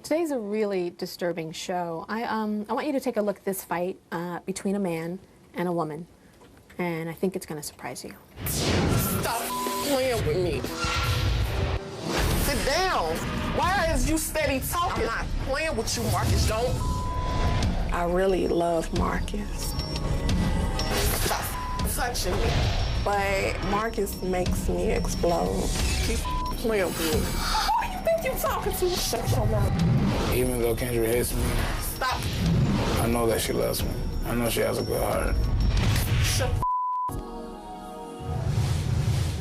Today's a really disturbing show. I want you to take a look at this fight between a man and a woman, and I think it's going to surprise you. Stop playing with me. Sit down. Why is you steady talking? I'm not playing with you, Marcus. Don't. I really love Marcus. Stop touching me. But Marcus makes me explode. Keep playing with me. Who do you think you're talking to? Shut your mouth. Even though Kendra hates me, stop. I know that she loves me. I know she has a good heart. Shut.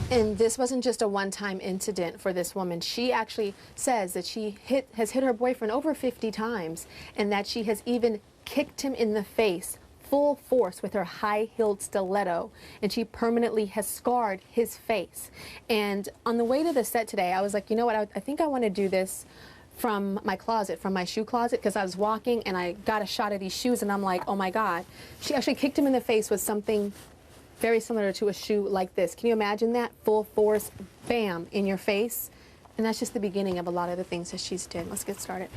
And this wasn't just a one-time incident for this woman. She actually says that she has hit her boyfriend over 50 times, and that she has even kicked him in the face full force with her high-heeled stiletto, and she permanently has scarred his face. And on the way to the set today, I was like, you know what, I think I want to do this from my closet, from my shoe closet, because I was walking and I got a shot of these shoes and I'm like, oh my God. She actually kicked him in the face with something very similar to a shoe like this. Can you imagine that? Full force, bam, in your face. And that's just the beginning of a lot of the things that she's did. Let's get started.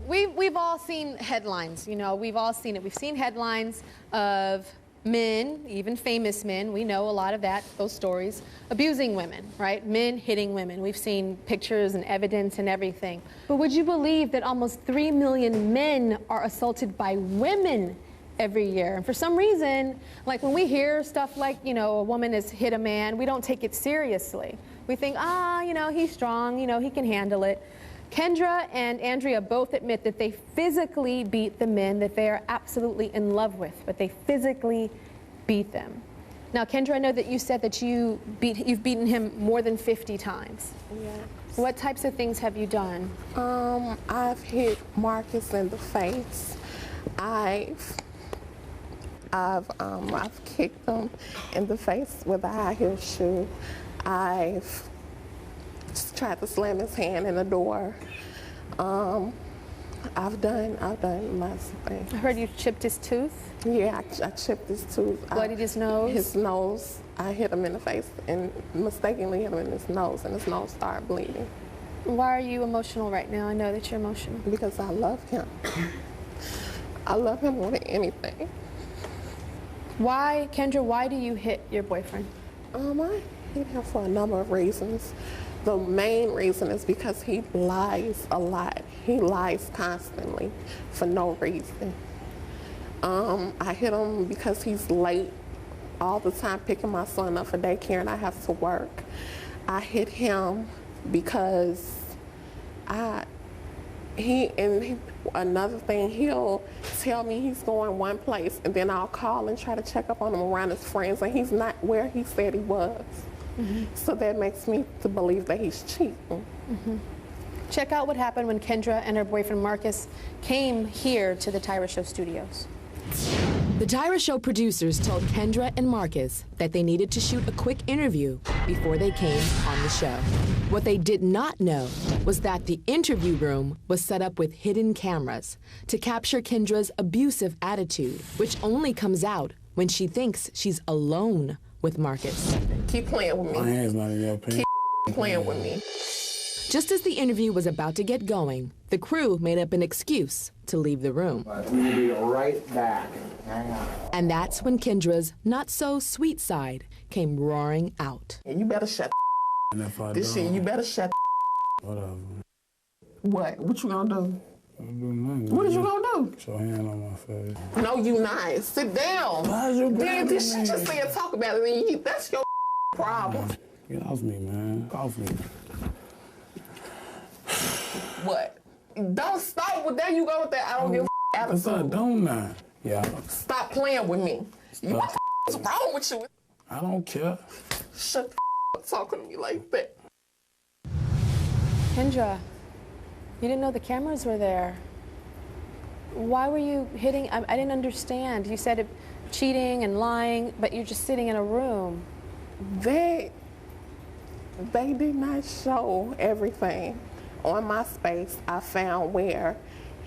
We've all seen headlines, you know, we've all seen it. We've seen headlines of men, even famous men, we know a lot of that, those stories, abusing women, right? Men hitting women. We've seen pictures and evidence and everything. But would you believe that almost 3 million men are assaulted by women every year? And for some reason, like when we hear stuff like, you know, a woman has hit a man, we don't take it seriously. We think, you know, he's strong, you know, he can handle it. Kendra and Andrea both admit that they physically beat the men that they are absolutely in love with, but they physically beat them. Now, Kendra, I know that you said that you've beaten him more than 50 times. Yes. What types of things have you done? I've hit Marcus in the face. I've kicked him in the face with a high heel shoe. I've tried to slam his hand in the door. I've done lots of things. I heard you chipped his tooth. Yeah, I chipped his tooth. Bloodied his nose? His nose. I hit him in the face and mistakenly hit him in his nose, and his nose started bleeding. Why are you emotional right now? I know that you're emotional. Because I love him. I love him more than anything. Why, Kendra, why do you hit your boyfriend? I hit him for a number of reasons. The main reason is because he lies a lot. He lies constantly for no reason. I hit him because he's late all the time picking my son up for daycare and I have to work. I hit him because another thing, he'll tell me he's going one place and then I'll call and try to check up on him around his friends and he's not where he said he was. Mm-hmm. So that makes me to believe that he's cheating. Mm-hmm. Check out what happened when Kendra and her boyfriend Marcus came here to the Tyra Show studios. The Tyra Show producers told Kendra and Marcus that they needed to shoot a quick interview before they came on the show. What they did not know was that the interview room was set up with hidden cameras to capture Kendra's abusive attitude, which only comes out when she thinks she's alone with Marcus. Keep playing with me. My hand's not in your pants. Keep playing with me. Just as the interview was about to get going, the crew made up an excuse to leave the room. We'll be right back. Hang on. And that's when Kendra's not-so-sweet side came roaring out. And you better shut And if I this don't, shit, you better shut whatever. What? What you gonna do? I'll do nothing. What are you gonna do? Put your hand on my face. No, you not. Sit down. Why is you Then grabbing she me? just said talk about it, and that's your problem. Get off me, man. Get off me. What? Don't stop with that. You go with that. I don't give a Yes, I attitude. don't now. Yeah. Stop playing with me. What the is wrong with you? I don't care. Shut the up talking to me like that. Kendra, you didn't know the cameras were there. Why were you hitting? I didn't understand. You said cheating and lying, but you're just sitting in a room. They did not show everything. On my space, I found where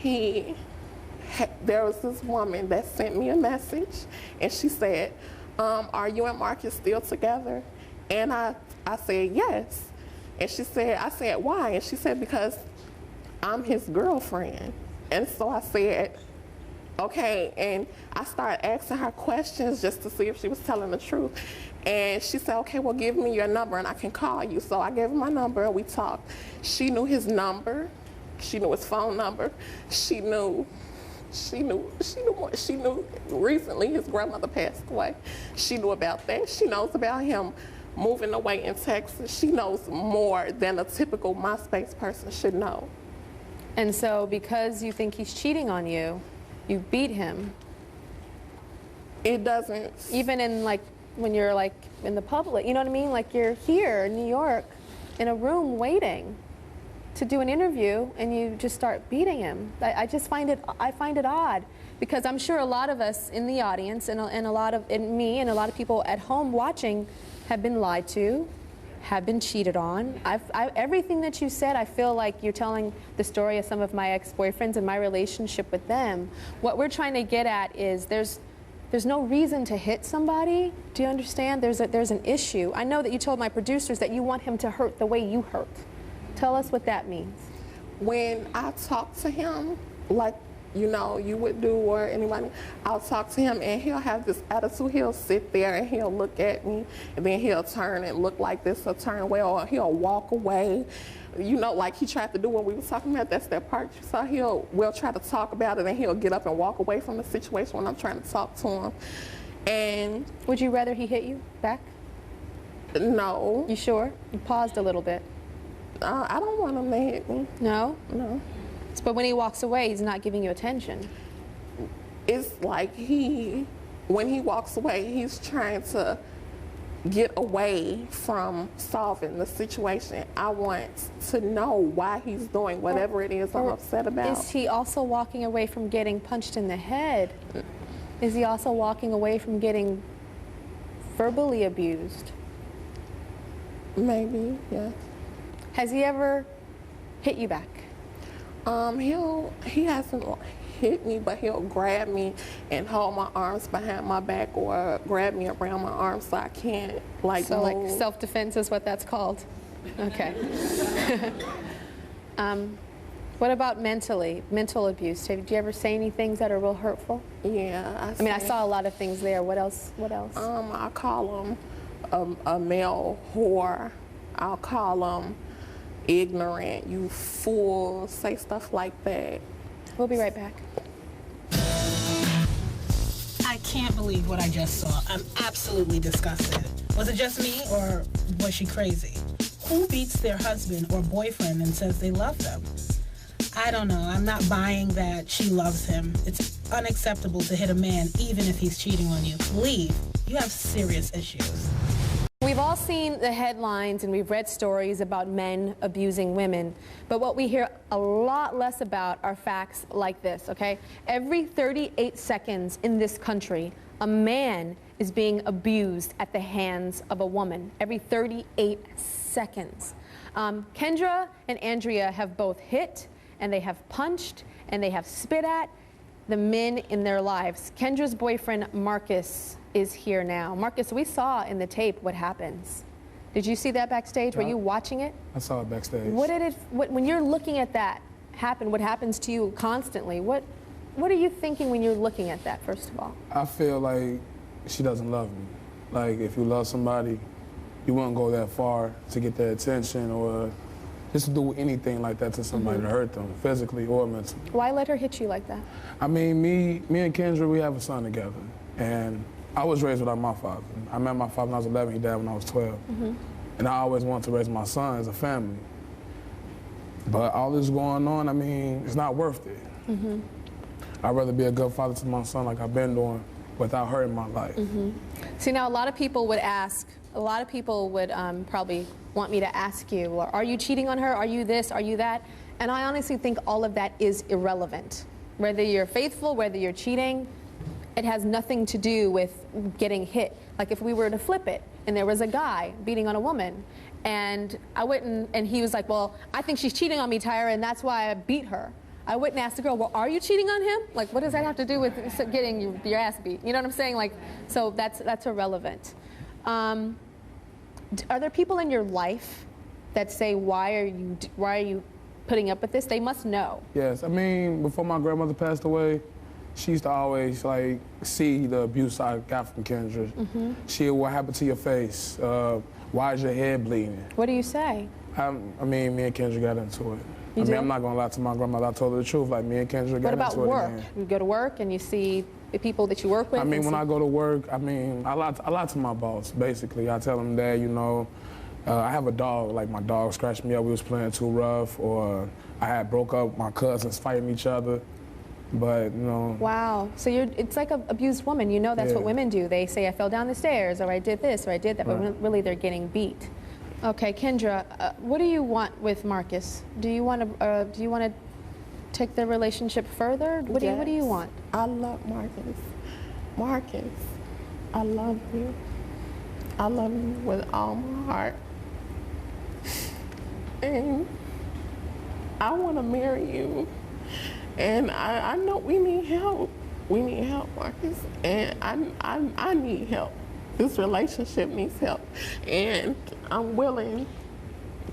there was this woman that sent me a message, and she said, are you and Marcus still together? And I said, yes. And she said, I said, why? And she said, because I'm his girlfriend. And so I said, okay, and I started asking her questions just to see if she was telling the truth. And she said, okay, well, give me your number and I can call you. So I gave her my number and we talked. She knew his number. She knew his phone number. She knew more. She knew recently his grandmother passed away. She knew about that. She knows about him moving away in Texas. She knows more than a typical MySpace person should know. And so because you think he's cheating on you, you beat him. It doesn't. Even in like, when you're like in the public, you know what I mean? Like you're here in New York in a room waiting to do an interview and you just start beating him. I find it odd because I'm sure a lot of us in the audience and me and a lot of people at home watching have been lied to, have been cheated on. Everything that you said, I feel like you're telling the story of some of my ex-boyfriends and my relationship with them. What we're trying to get at is there's no reason to hit somebody. Do you understand? There's an issue. I know that you told my producers that you want him to hurt the way you hurt. Tell us what that means. When I talk to him, like, you know, you would do or anybody, I'll talk to him and he'll have this attitude. He'll sit there and he'll look at me and then he'll turn and look like this or turn away or he'll walk away. You know, like he tried to do when we were talking about, that's that part you saw. We'll try to talk about it and he'll get up and walk away from the situation when I'm trying to talk to him. And would you rather he hit you back? No. You sure? You paused a little bit. I don't want him to hit me. No? No. But when he walks away, he's not giving you attention. It's like when he walks away, he's trying to get away from solving the situation. I want to know why he's doing whatever it is I'm upset about. Is he also walking away from getting punched in the head? Is he also walking away from getting verbally abused? Maybe, yes. Has he ever hit you back? He hasn't hit me, but he'll grab me and hold my arms behind my back or grab me around my arms so I can't like So move. like self-defense is what that's called. Okay. What about mental abuse? Do you ever say any things that are real hurtful? Yeah. I saw a lot of things there. What else? I call him a male whore. I'll call him ignorant, you fool, say stuff like that. We'll be right back. I can't believe what I just saw. I'm absolutely disgusted. Was it just me or was she crazy? Who beats their husband or boyfriend and says they love them? I don't know. I'm not buying that she loves him. It's unacceptable to hit a man even if he's cheating on you. Leave. You have serious issues. We've all seen the headlines and we've read stories about men abusing women, but what we hear a lot less about are facts like this, okay? Every 38 seconds in this country, a man is being abused at the hands of a woman. Every 38 seconds. Kendra and Andrea have both hit, and they have punched, and they have spit at the men in their lives. Kendra's boyfriend, Marcus, is here now. Marcus, we saw in the tape what happens. Did you see that backstage? Were you watching it? I saw it backstage. When you're looking at that happen, what happens to you constantly, what are you thinking when you're looking at that, first of all? I feel like she doesn't love me. Like, if you love somebody, you wouldn't go that far to get their attention or just to do anything like that to somebody to hurt them, physically or mentally. Why let her hit you like that? I mean, me and Kendra, we have a son together, and I was raised without my father. I met my father when I was 11, he died when I was 12. And I always wanted to raise my son as a family. But all this going on, I mean, it's not worth it. I'd rather be a good father to my son like I've been doing without hurting my life. See, now a lot of people would ask, probably want me to ask you, well, are you cheating on her? Are you this? Are you that? And I honestly think all of that is irrelevant. Whether you're faithful, whether you're cheating, it has nothing to do with getting hit. Like if we were to flip it and there was a guy beating on a woman and he was like, well, I think she's cheating on me, Tyra, and that's why I beat her. I wouldn't ask the girl, well, are you cheating on him? Like, what does that have to do with getting your ass beat? You know what I'm saying? Like, so that's irrelevant. Are there people in your life that say, why are you putting up with this? They must know. Yes, I mean, before my grandmother passed away, she used to always like see the abuse I got from Kendra. What happened to your face? Why is your head bleeding? What do you say? I mean, me and Kendra got into it. I'm not gonna lie to my grandmother. I told her the truth. Like, me and Kendra got into it. What about work? You go to work and you see the people that you work with? I mean, when I go to work, I mean, I lie to my boss, basically. I tell him that, you know, I have a dog, like my dog scratched me up, we was playing too rough, or I had broke up, my cousins fighting each other, but, you know. Wow, so it's like an abused woman, you know that's what women do. They say, I fell down the stairs, or I did this, or I did that, but really they're getting beat. Okay, Kendra, what do you want with Marcus? Do you want to take the relationship further? What do you want? I love Marcus. Marcus, I love you. I love you with all my heart. And I want to marry you. And I know we need help. We need help, Marcus. And I need help. This relationship needs help. And I'm willing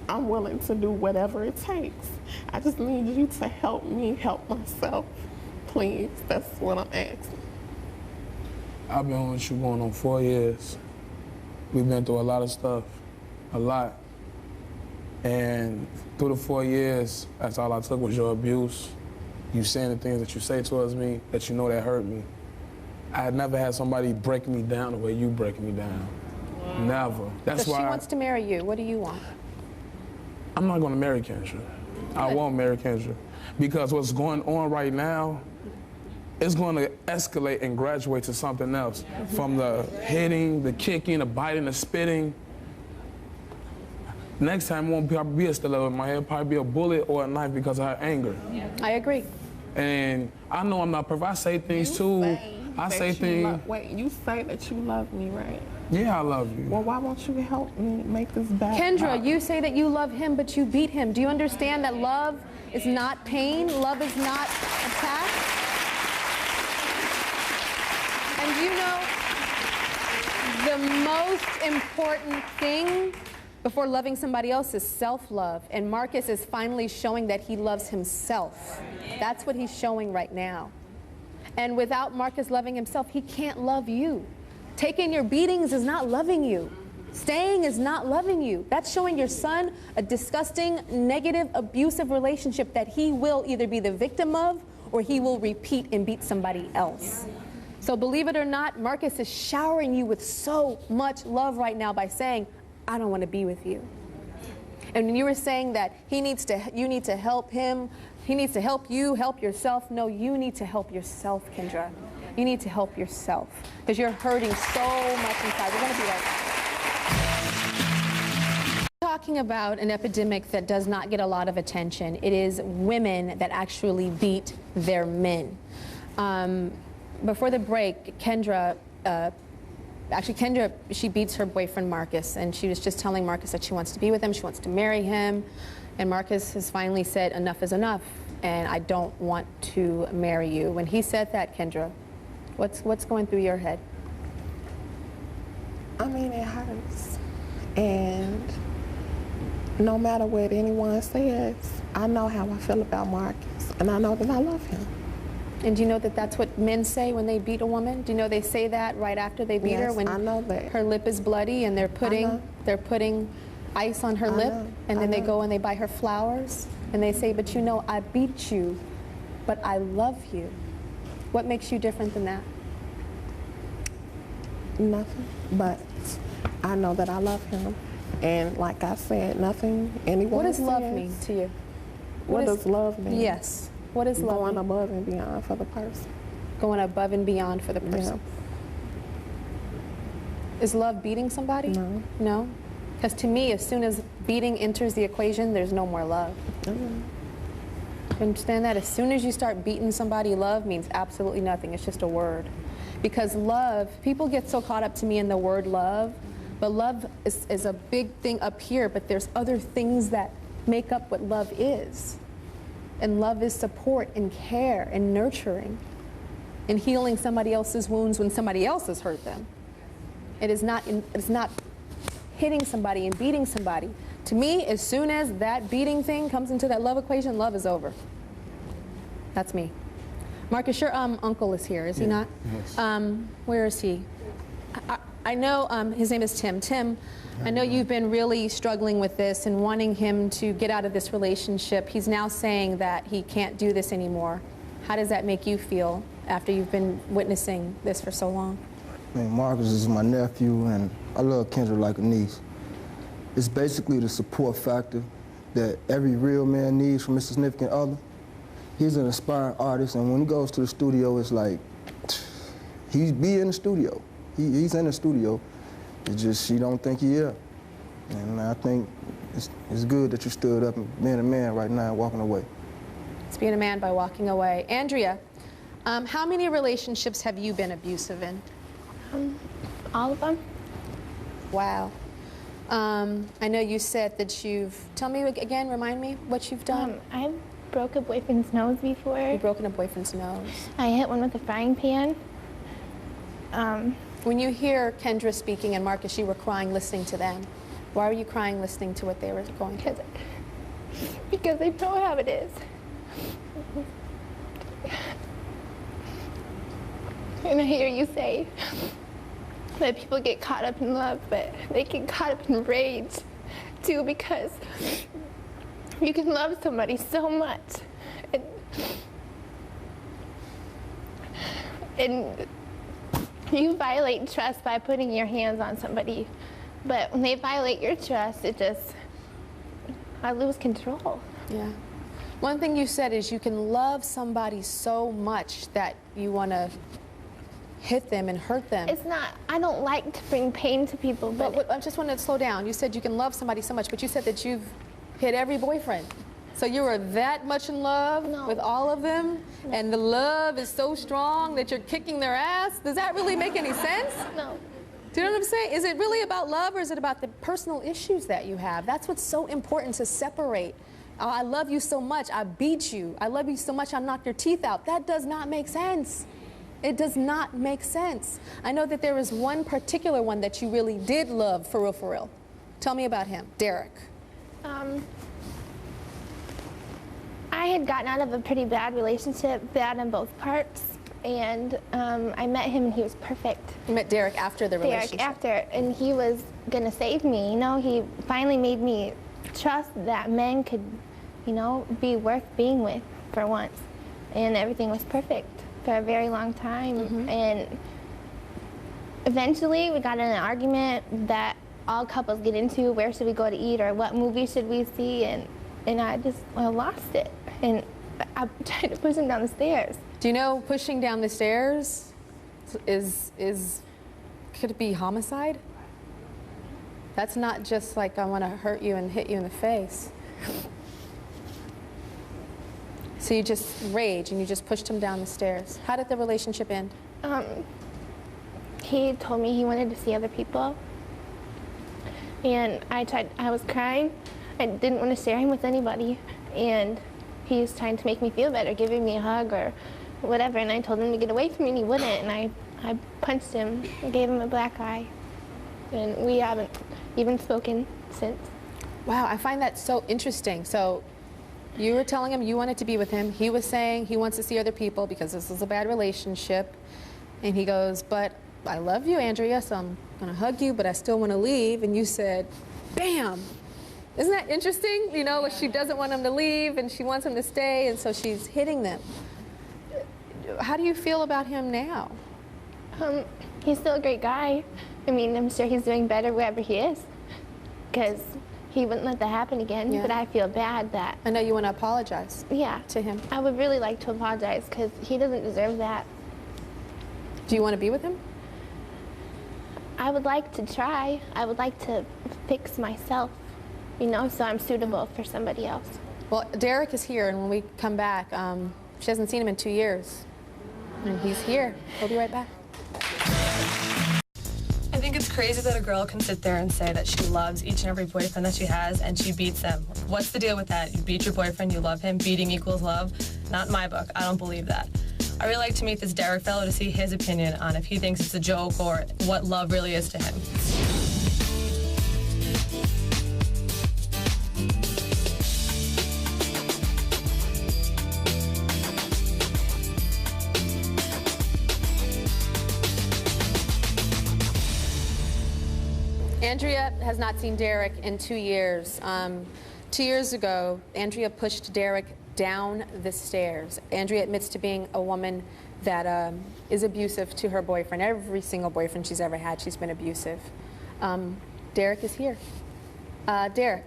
to do whatever it takes. I just need you to help me help myself. Please, that's what I'm asking. I've been with you going on 4 years. We've been through a lot of stuff, a lot. And through the 4 years, that's all I took was your abuse. You saying the things that you say towards me that you know that hurt me. I had never had somebody break me down the way you break me down. Wow. Never. That's so why she wants to marry you. What do you want? I'm not going to marry Kendra. I won't marry Kendra. Because what's going on right now, it's going to escalate and graduate to something else. From the hitting, the kicking, the biting, the spitting. Next time it won't probably be a stiletto in my head, it'll probably be a bullet or a knife because of her anger. I agree. And I know I'm not perfect. I say things too. I say things. Wait, you say that you love me, right? Yeah, I love you. Well, why won't you help me make this better? Kendra, you say that you love him, but you beat him. Do you understand that love is not pain? Love is not attack? And you know, the most important thing before loving somebody else is self-love. And Marcus is finally showing that he loves himself. That's what he's showing right now. And without Marcus loving himself, he can't love you. Taking your beatings is not loving you. Staying is not loving you. That's showing your son a disgusting, negative, abusive relationship that he will either be the victim of or he will repeat and beat somebody else. So believe it or not, Marcus is showering you with so much love right now by saying, I don't want to be with you. And when you were saying that you need to help him, he needs to help you, help yourself. No, you need to help yourself, Kendra. You need to help yourself because you're hurting so much inside. We're going to be right back. Talking about an epidemic that does not get a lot of attention. It is women that actually beat their men. Before the break, Kendra, she beats her boyfriend Marcus, and she was just telling Marcus that she wants to be with him, she wants to marry him, and Marcus has finally said enough is enough, and I don't want to marry you. When he said that, Kendra, what's going through your head? I mean, it hurts, and no matter what anyone says, I know how I feel about Marcus, and I know that I love him. And do you know that that's what men say when they beat a woman? Do you know they say that right after they beat her? When I know that. Her lip is bloody and they're putting ice on her lip, and then they go and they buy her flowers and they say, but you know, I beat you, but I love you. What makes you different than that? Nothing, but I know that I love him. And like I said, nothing anyone What does says, love mean to you? What does love mean? Yes. What is love Going mean? above and beyond for the person. Going above and beyond for the person. Yeah. Is love beating somebody? No. No? Because to me, as soon as beating enters the equation, there's no more love. Mm-hmm. You understand that? As soon as you start beating somebody, love means absolutely nothing. It's just a word. Because love, people get so caught up to me in the word love, but love is a big thing up here, but there's other things that make up what love is. And love is support and care and nurturing and healing somebody else's wounds when somebody else has hurt them. It's not hitting somebody and beating somebody To me, as soon as that beating thing comes into that love equation, love is over. That's me. Marcus, your uncle is here, is he not? Yes. Where is he? I know his name is Tim. Tim, I know you've been really struggling with this and wanting him to get out of this relationship. He's now saying that he can't do this anymore. How does that make you feel after you've been witnessing this for so long? I mean, Marcus is my nephew, and I love Kendra like a niece. It's basically the support factor that every real man needs from his significant other. He's an aspiring artist, and when he goes to the studio, it's like, he's in the studio. He's in the studio. It's just she don't think he is. And I think it's good that you stood up and being a man right now and walking away. It's being a man by walking away. Andrea, how many relationships have you been abusive in? All of them. Wow. I know you said that tell me again, remind me what you've done. I broke a boyfriend's nose before. You've broken a boyfriend's nose. I hit one with a frying pan. When you hear Kendra speaking and Marcus, you were crying listening to them. Why were you crying listening to what they were going through? Because they know how it is. And I hear you say that people get caught up in love, but they get caught up in rage too, because you can love somebody so much and you violate trust by putting your hands on somebody, but when they violate your trust, I lose control. Yeah. One thing you said is you can love somebody so much that you want to hit them and hurt them. It's not, I don't like to bring pain to people, but I just want to slow down. You said you can love somebody so much, but you said that you've hit every boyfriend. So you were that much in love with all of them, and the love is so strong that you're kicking their ass? Does that really make any sense? No. Do you know what I'm saying? Is it really about love, or is it about the personal issues that you have? That's what's so important to separate. Oh, I love you so much, I beat you. I love you so much, I knocked your teeth out. That does not make sense. It does not make sense. I know that there was one particular one that you really did love, for real, for real. Tell me about him, Derek. I had gotten out of a pretty bad relationship, bad on both parts, and I met him and he was perfect. You met Derek after the relationship? Derek after, and he was gonna save me, you know? He finally made me trust that men could, you know, be worth being with for once. And everything was perfect for a very long time. And eventually we got in an argument that all couples get into, where should we go to eat or what movie should we see, and I just lost it. And I tried to push him down the stairs. Do you know pushing down the stairs could it be homicide? That's not just like I want to hurt you and hit you in the face. So you just rage and you just pushed him down the stairs. How did the relationship end? He told me he wanted to see other people. And I was crying. I didn't want to share him with anybody. And he was trying to make me feel better, giving me a hug or whatever. And I told him to get away from me and he wouldn't. And I punched him, gave him a black eye. And we haven't even spoken since. Wow, I find that so interesting. So you were telling him you wanted to be with him. He was saying he wants to see other people because this is a bad relationship. And he goes, but I love you, Andrea, so I'm going to hug you, but I still want to leave. And you said, bam. Isn't that interesting? You know, she doesn't want him to leave and she wants him to stay, and so she's hitting them. How do you feel about him now? He's still a great guy. I mean, I'm sure he's doing better wherever he is, because he wouldn't let that happen again. Yeah. But I feel bad that... I know you want to apologize. Yeah. To him. I would really like to apologize, because he doesn't deserve that. Do you want to be with him? I would like to try. I would like to fix myself, you know, so I'm suitable for somebody else. Well, Derek is here, and when we come back, she hasn't seen him in 2 years. And he's here. We'll be right back. I think it's crazy that a girl can sit there and say that she loves each and every boyfriend that she has and she beats them. What's the deal with that? You beat your boyfriend, you love him, beating equals love? Not in my book. I don't believe that. I really like to meet this Derek fellow to see his opinion on if he thinks it's a joke or what love really is to him. Andrea has not seen Derek in 2 years. 2 years ago, Andrea pushed Derek down the stairs. Andrea admits to being a woman that is abusive to her boyfriend. Every single boyfriend she's ever had, she's been abusive. Derek is here. Derek,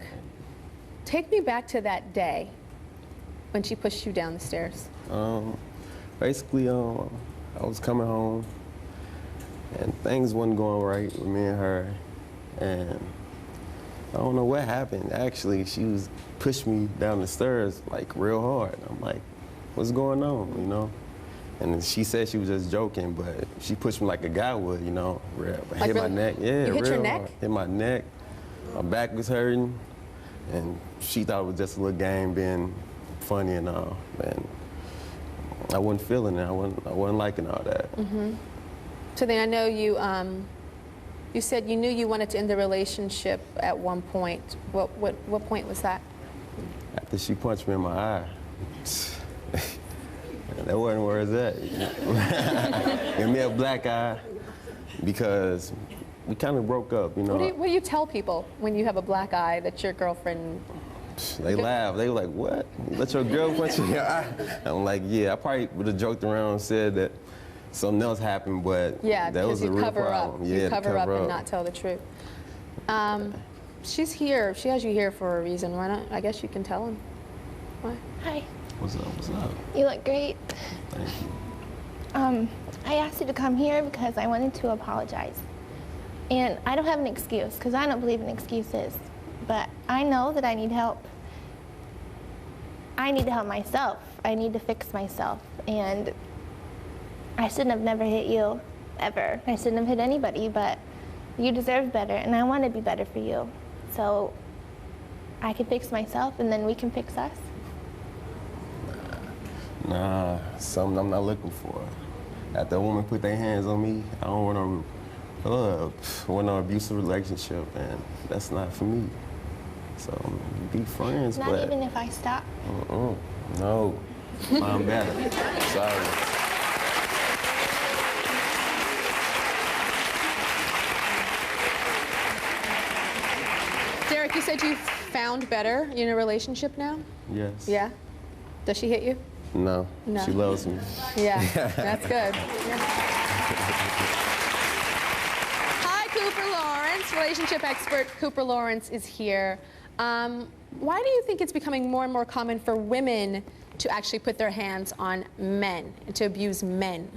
take me back to that day when she pushed you down the stairs. Basically, I was coming home, and things wasn't going right with me and her, and I don't know what happened. Actually, she pushed me down the stairs like real hard. I'm like, what's going on, you know? And she said she was just joking, but she pushed me like a guy would, you know. Like hit my neck, yeah, you hit real your neck? hard. Hit my neck, my back was hurting, and she thought it was just a little game being funny and all, and I wasn't feeling it. I wasn't liking all that. Mm-hmm. So then I know you, you said you knew you wanted to end the relationship at one point. What point was that? After she punched me in my eye. That wasn't where it's at. Give me a black eye because we kind of broke up, you know. What do you tell people when you have a black eye that your girlfriend... They laugh. They were like, what? You let your girl punch you in your eye? I'm like, yeah, I probably would have joked around and said that something else happened, but that was a real problem. Yeah, you cover up and not tell the truth. She's here. She has you here for a reason. Why not? I guess you can tell him. Why? Hi. What's up? What's up? You look great. Thank you. I asked you to come here because I wanted to apologize. And I don't have an excuse, because I don't believe in excuses. But I know that I need help. I need to help myself. I need to fix myself. And I shouldn't have never hit you, ever. I shouldn't have hit anybody, but you deserve better, and I want to be better for you. So I can fix myself, and then we can fix us. Nah, something I'm not looking for. After a woman put their hands on me, I don't want no abusive relationship, and that's not for me. So be friends, not but even if I stop. No, I'm better. Sorry. Derek, you said you found better in a relationship now? Yes. Yeah? Does she hit you? No. No. She loves me. Yeah, that's good. Hi, Cooper Lawrence, relationship expert. Cooper Lawrence is here. Why do you think it's becoming more and more common for women to actually put their hands on men and to abuse men?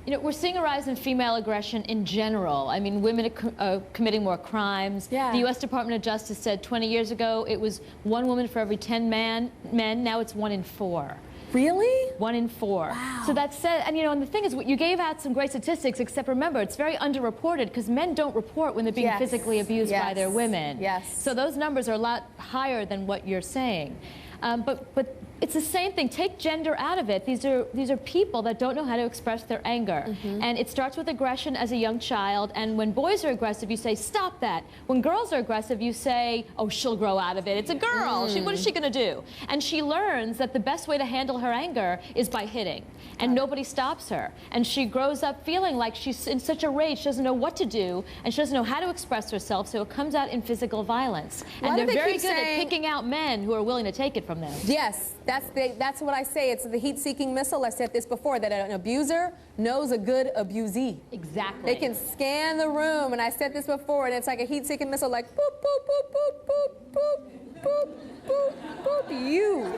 You know, we're seeing a rise in female aggression in general. I mean, women are committing more crimes. Yeah. The U.S. Department of Justice said 20 years ago it was 1 woman for every 10 men. Now it's 1 in 4. Really? 1 in 4. Wow. So that said, and you know, and the thing is, you gave out some great statistics, except remember, it's very underreported because men don't report when they're being physically abused by their women. Yes. So those numbers are a lot higher than what you're saying. But it's the same thing. Take gender out of it. These are people that don't know how to express their anger. And it starts with aggression as a young child. And when boys are aggressive, you say, stop that. When girls are aggressive, you say, oh, she'll grow out of it. It's a girl. What is she going to do? And she learns that the best way to handle her anger is by hitting. And nobody stops her. And she grows up feeling like she's in such a rage. She doesn't know what to do. And she doesn't know how to express herself. So it comes out in physical violence. And they're very good at picking out men who are willing to take it from them. Yes, that's what I say. It's the heat-seeking missile. I said this before, that an abuser knows a good abusee. Exactly. They can scan the room, and I said this before, and it's like a heat-seeking missile, like boop, boop, boop, boop, boop, boop, boop, boop, boop, you.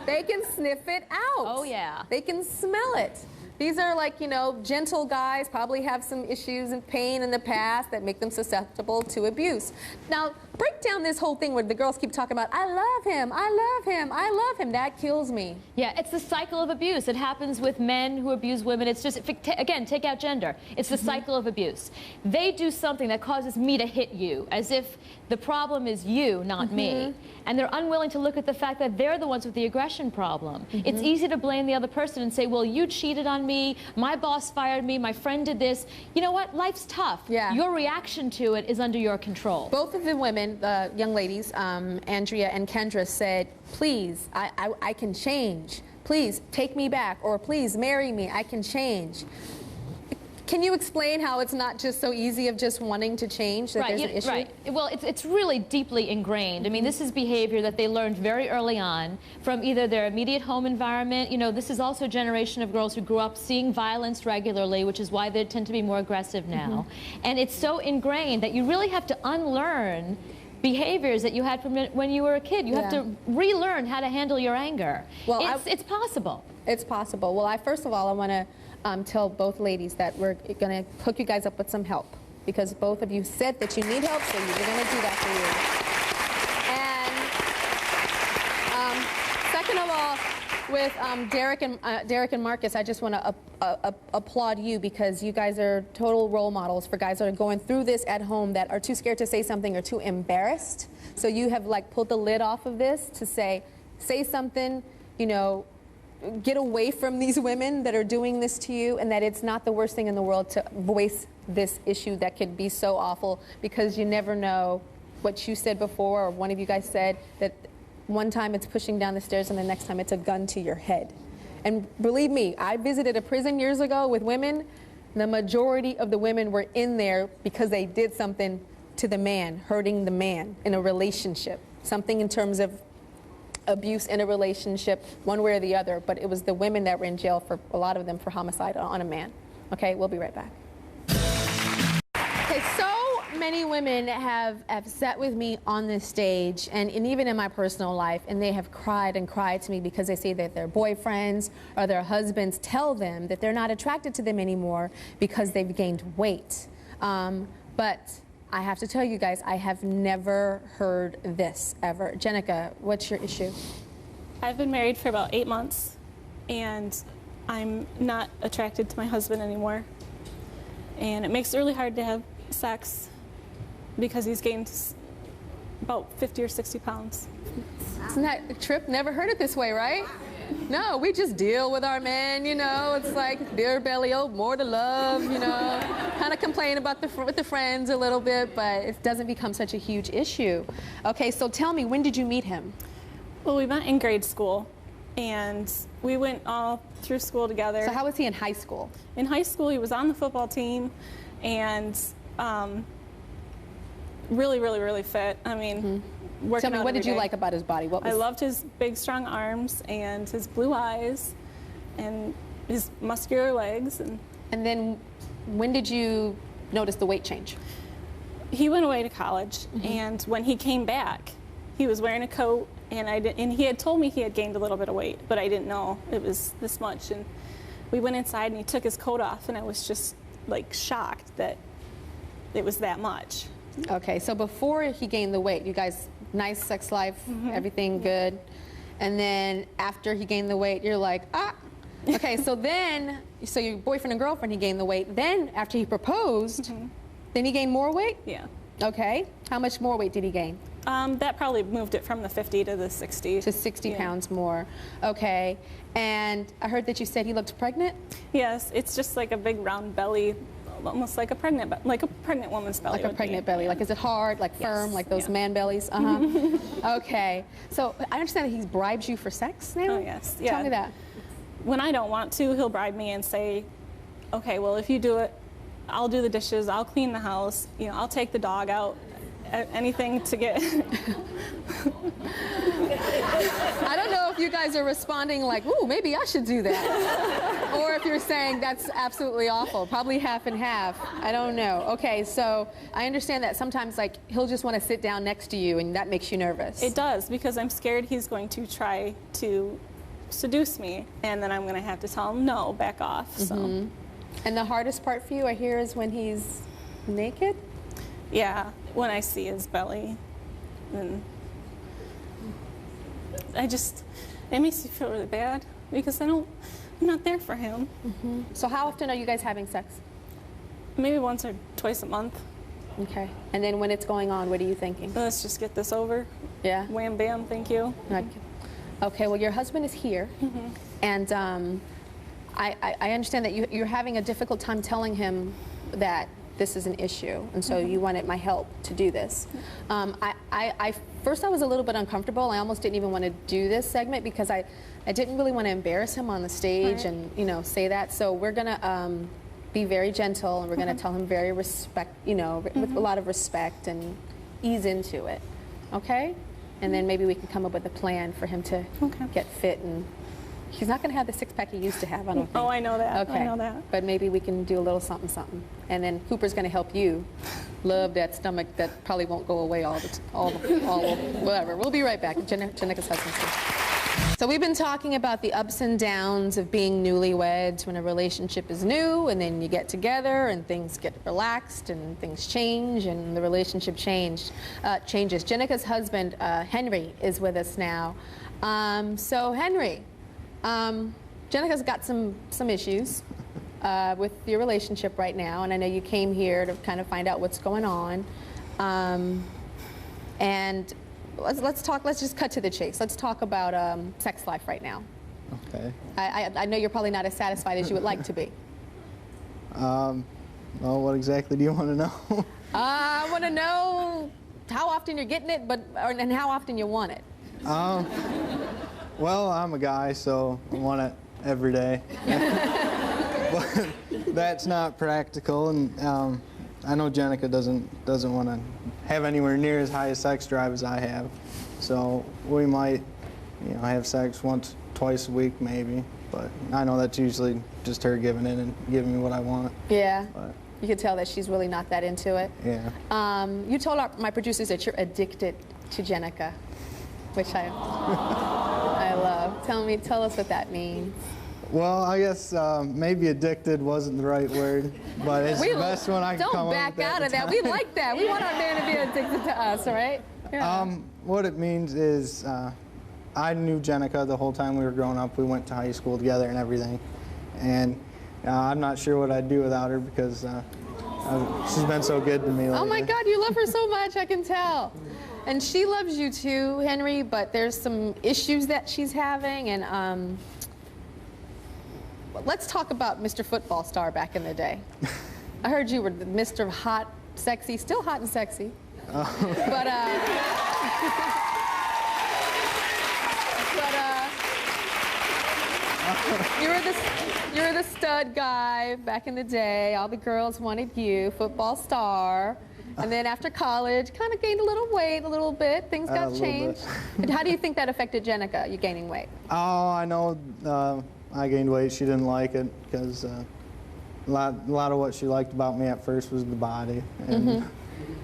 They can sniff it out. Oh, yeah. They can smell it. These are like, you know, gentle guys, probably have some issues and pain in the past that make them susceptible to abuse. Now, break down this whole thing where the girls keep talking about, I love him, I love him, I love him. That kills me. Yeah, it's the cycle of abuse. It happens with men who abuse women. It's just, again, take out gender. It's the cycle of abuse. They do something that causes me to hit you, as if the problem is you, not me. And they're unwilling to look at the fact that they're the ones with the aggression problem. It's easy to blame the other person and say, well, you cheated on me, my boss fired me, my friend did this. You know what? Life's tough. Yeah. Your reaction to it is under your control. Both of the women, the young ladies, Andrea and Kendra, said, please, I can change. Please take me back, or please marry me, I can change. Can you explain how it's not just so easy of just wanting to change, that there's an issue? Right. Well, it's really deeply ingrained. I mean, this is behavior that they learned very early on from either their immediate home environment. You know, this is also a generation of girls who grew up seeing violence regularly, which is why they tend to be more aggressive now. And it's so ingrained that you really have to unlearn behaviors that you had from when you were a kid. You have to relearn how to handle your anger. Well, it's possible. It's possible. Well, first of all, I want to tell both ladies that we're going to hook you guys up with some help, because both of you said that you need help, so we're going to do that for you. And second of all, with Derek and Marcus, I just want to applaud you, because you guys are total role models for guys that are going through this at home that are too scared to say something or too embarrassed. So you have like pulled the lid off of this to say something, you know, get away from these women that are doing this to you, and that it's not the worst thing in the world to voice this issue that could be so awful, because you never know what you said before, or one of you guys said, that one time it's pushing down the stairs and the next time it's a gun to your head. And believe me, I visited a prison years ago with women. The majority of the women were in there because they did something to the man, hurting the man in a relationship, something in terms of abuse in a relationship, one way or the other, but it was the women that were in jail, for a lot of them, for homicide on a man. Okay, we'll be right back. Okay, so many women have sat with me on this stage, and even in my personal life, and they have cried and cried to me because they say that their boyfriends or their husbands tell them that they're not attracted to them anymore because they've gained weight. But I have to tell you guys, I have never heard this ever. Jenica, what's your issue? I've been married for about 8 months, and I'm not attracted to my husband anymore. And it makes it really hard to have sex because he's gained about 50 or 60 pounds. Isn't that Trip? Never heard it this way, right? No, we just deal with our men, you know. It's like beer belly, oh, more to love, you know. Kind of complain about with the friends a little bit, but it doesn't become such a huge issue. Okay, so tell me, when did you meet him? Well, we met in grade school, and we went all through school together. So how was he in high school? In high school, he was on the football team, and really, really, really fit. I mean, tell me, what did you like about his body? I loved his big, strong arms and his blue eyes and his muscular legs. And then when did you notice the weight change? He went away to college, and when he came back, he was wearing a coat, and he had told me he had gained a little bit of weight, but I didn't know it was this much. And we went inside, and he took his coat off, and I was just like shocked that it was that much. Okay, so before he gained the weight, you guys, nice sex life, everything good. And then after he gained the weight, you're like, ah. Okay, so then, so your boyfriend and girlfriend, he gained the weight. Then after he proposed, then he gained more weight? Yeah. Okay, how much more weight did he gain? That probably moved it from the 50 to the 60. To 60 pounds more. Okay, and I heard that you said he looked pregnant? Yes, it's just like a big round belly, almost like a pregnant woman's belly. Like a pregnant belly. Like, is it hard, like firm, like those man bellies? Okay, so I understand that he bribes you for sex now? Oh, yes. Yeah. Tell me that. When I don't want to, he'll bribe me and say, okay, well, if you do it, I'll do the dishes, I'll clean the house, you know, I'll take the dog out, anything to get. I don't know if you guys are responding like, ooh, maybe I should do that. Or if you're saying that's absolutely awful. Probably half and half. I don't know. Okay, so I understand that sometimes like he'll just want to sit down next to you and that makes you nervous. It does, because I'm scared he's going to try to seduce me, and then I'm going to have to tell him, no, back off. So. And the hardest part for you, I hear, is when he's naked? Yeah, when I see his belly. And it makes me feel really bad, because I'm not there for him. So how often are you guys having sex? Maybe once or twice a month. Okay. And then when it's going on, what are you thinking? Let's just get this over. Yeah? Wham, bam, thank you. Okay, well, your husband is here, and I understand that you're having a difficult time telling him that this is an issue, and so you wanted my help to do this. First I was a little bit uncomfortable. I almost didn't even want to do this segment because I didn't really want to embarrass him on the stage and, you know, say that. So we're gonna be very gentle, and we're going to tell him very respect, you know, with a lot of respect, and ease into it, okay? And then maybe we can come up with a plan for him to get fit, and he's not going to have the six-pack he used to have, I don't think. Oh, I know that. Okay. I know that. But maybe we can do a little something, something. And then Cooper's going to help you love that stomach that probably won't go away all whatever. We'll be right back. Jenica's husband's here. So we've been talking about the ups and downs of being newlyweds when a relationship is new, and then you get together and things get relaxed and things change and the relationship changes. Jenica's husband, Henry, is with us now. So Henry, Jenica's got some issues with your relationship right now, and I know you came here to kind of find out what's going on. And let's just cut to the chase. Let's talk about sex life right now. Okay. I know you're probably not as satisfied as you would like to be. Well, what exactly do you want to know? I want to know how often you're getting it, and how often you want it. Well, I'm a guy, so I want it every day. But that's not practical, and I know Jenica doesn't want to have anywhere near as high a sex drive as I have. So we might, you know, have sex once, twice a week maybe. But I know that's usually just her giving in and giving me what I want. Yeah. But, you can tell that she's really not that into it. yeah. You told my producers that you're addicted to Jenica, which I love. Tell us what that means. Well, I guess maybe addicted wasn't the right word, but it's the best one I can come up with. Don't back out of that. We like that. We want our man to be addicted to us, right? Yeah. What it means is I knew Jenica the whole time we were growing up. We went to high school together and everything. And I'm not sure what I'd do without her because she's been so good to me lately. Oh my God, you love her so much, I can tell. And she loves you too, Henry, but there's some issues that she's having, and let's talk about Mr. Football Star back in the day. I heard you were the Mr. Hot, Sexy, still hot and sexy. But you were the stud guy back in the day. All the girls wanted you, Football Star. And then after college, kind of gained a little weight, a little bit. Things got changed. How do you think that affected Jenica, you gaining weight? Oh, I know I gained weight. She didn't like it because a lot of what she liked about me at first was the body. And,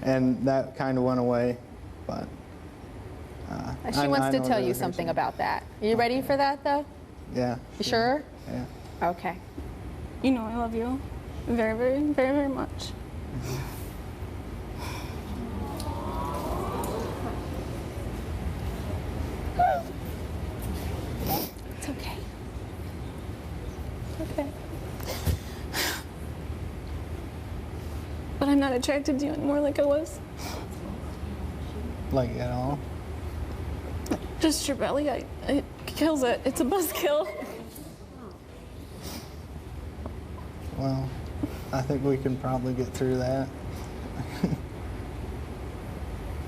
and that kind of went away. But she wants to tell you something about that. Are you ready for that, though? Yeah. You sure? Yeah. Okay. You know I love you very, very, very, very much. It's okay. Okay. But I'm not attracted to you anymore like I was. Like at all? Just your belly, it kills it. It's a buzzkill. Well, I think we can probably get through that.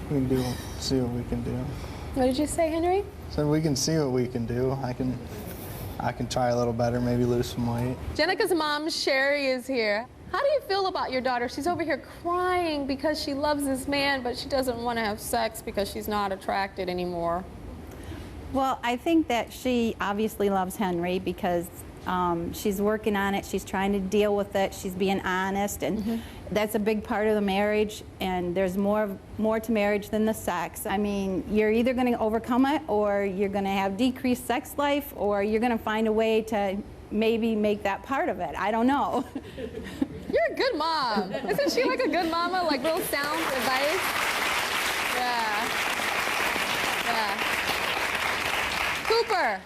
We can see what we can do. What did you say, Henry? So we can see what we can do. I can try a little better, maybe lose some weight. Jenica's mom, Sherry, is here. How do you feel about your daughter? She's over here crying because she loves this man, but she doesn't want to have sex because she's not attracted anymore. Well, I think that she obviously loves Henry because she's working on it. She's trying to deal with it. She's being honest, and that's a big part of the marriage. And there's more to marriage than the sex. I mean, you're either going to overcome it, or you're going to have decreased sex life, or you're going to find a way to maybe make that part of it. I don't know. You're a good mom. Isn't she like a good mama? Like real sound advice? Yeah. Yeah. Cooper.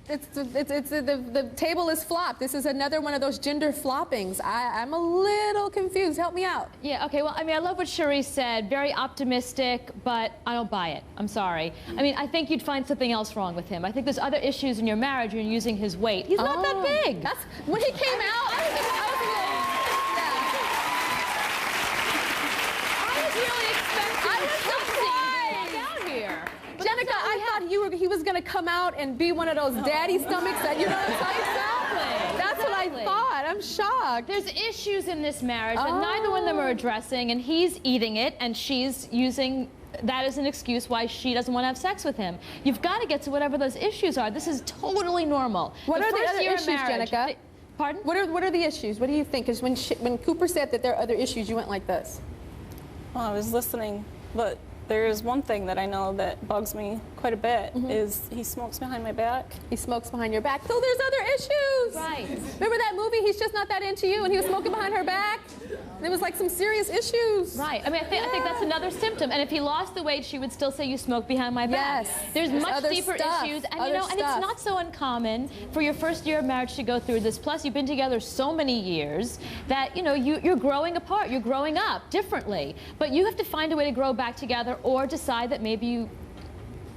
The table is flopped. This is another one of those gender floppings. I'm a little confused. Help me out. Yeah, okay, well, I mean, I love what Cherie said. Very optimistic, but I don't buy it. I'm sorry. I mean, I think you'd find something else wrong with him. I think there's other issues in your marriage. You're using his weight. He's not that big. That's when he came out. I was really expecting. I was surprised. Out here. Jenica, I thought he was going to come out and be one of those daddy stomachs that, you know what I'm saying? Exactly. That's what I thought. I'm shocked. Look, there's issues in this marriage that neither one of them are addressing, and he's eating it, and she's using that as an excuse why she doesn't want to have sex with him. You've got to get to whatever those issues are. This is totally normal. What are the first other year of issues, marriage, Jenica? Pardon? What are the issues? What do you think? Because when Cooper said that there are other issues, you went like this. Well, I was listening, but there is one thing that I know that bugs me quite a bit is he smokes behind my back. He smokes behind your back. So there's other issues. Right. Remember that movie, He's Just Not That Into You, and he was smoking behind her back? There was like some serious issues. Right. I mean, I think that's another symptom. And if he lost the weight, she would still say you smoke behind my back. Yes. There's much other deeper stuff. issues, and Other and it's stuff. not so uncommon for your first year of marriage to go through this. Plus, you've been together so many years that you're growing apart. You're growing up differently. But you have to find a way to grow back together, or decide that maybe you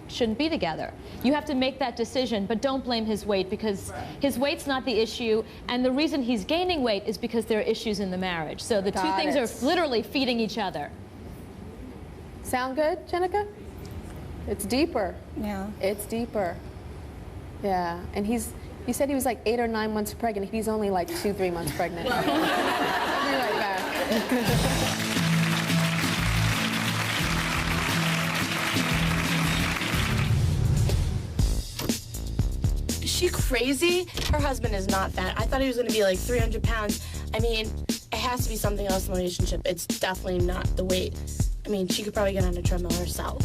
shouldn't be together. You have to make that decision, but don't blame his weight, because his weight's not the issue, and the reason he's gaining weight is because there are issues in the marriage. So the two things are literally feeding each other. Sound good, Jenica? It's deeper. Yeah. It's deeper. Yeah, and you said he was like 8 or 9 months pregnant. He's only like 2-3 months pregnant. I'll be right back. Is she crazy? Her husband is not fat. I thought he was going to be like 300 pounds. I mean, it has to be something else in the relationship. It's definitely not the weight. I mean, she could probably get on a treadmill herself.